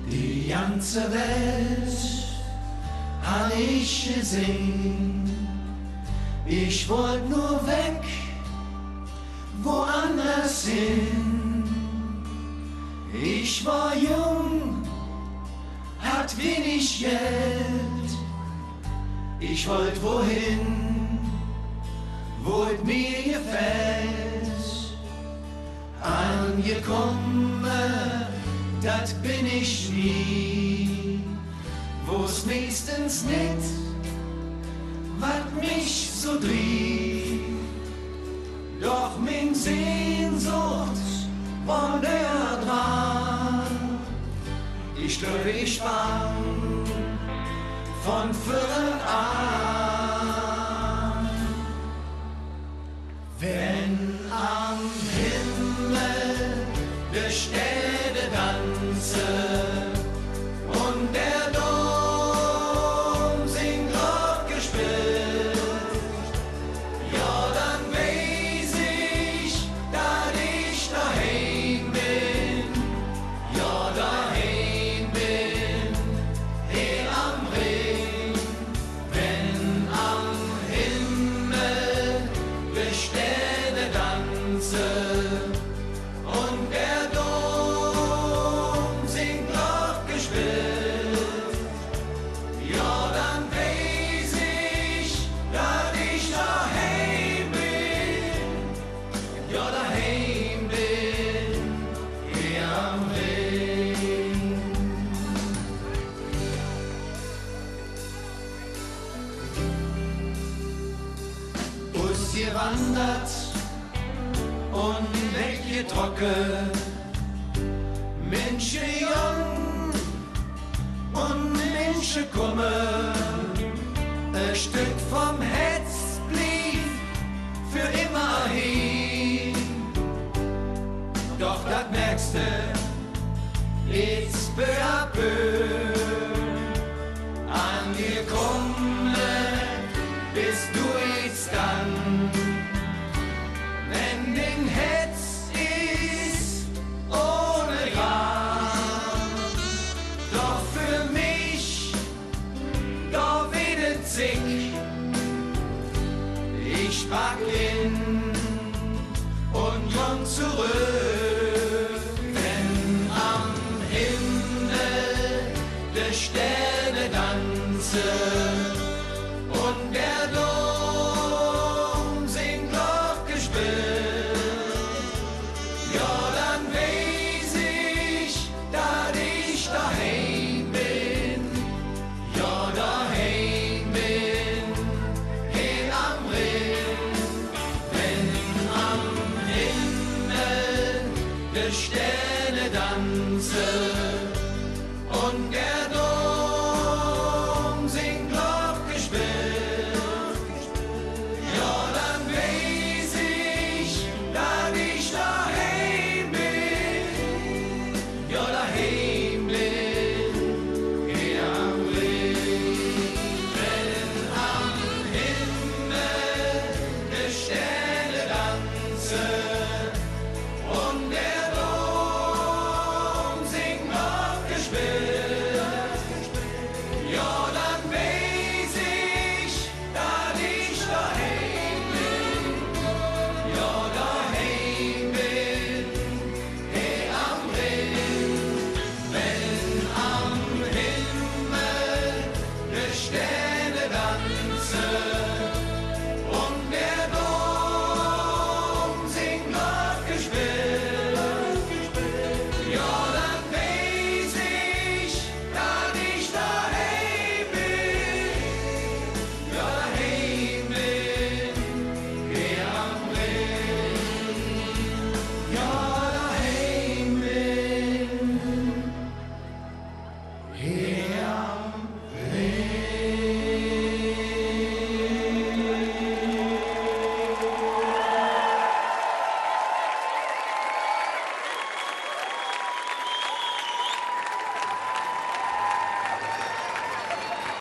Die ganze Welt hab ich gesehen. Ich wollt nur weg, woanders hin. Ich war jung, hat wenig Geld. Ich wollt wohin, wo es mir gefällt. Angekommen, das bin ich nie. Wo's meistens nicht, wat mich so trieb. Doch min Sehnsucht war näher dran. Ich störe, ich fang von vorn an. Wenn am Himmel der Städte tanze und der Dom singt Gott gespielt, ja dann weiß ich, dass ich daheim bin, ja daheim bin, hier am Ring. Wenn am Himmel die Sterne tanze und der Dom singt Gott gespielt, ja dann weiß ich, dass ich daheim bin, ja daheim bin, hier am Ring. Ausgewandert und weggetrocknet, Menschen jung und Menschen kommen, ein Stück vom Herz blieb für immer hin. Doch das merkst du jetzt peu à peu. Angekommen bist du jetzt dann, wenn den Herz ist ohne Gram. Doch für mich, da wedet sich, ich pack in und komm zurück. Wenn am Himmel der Sterne tanzen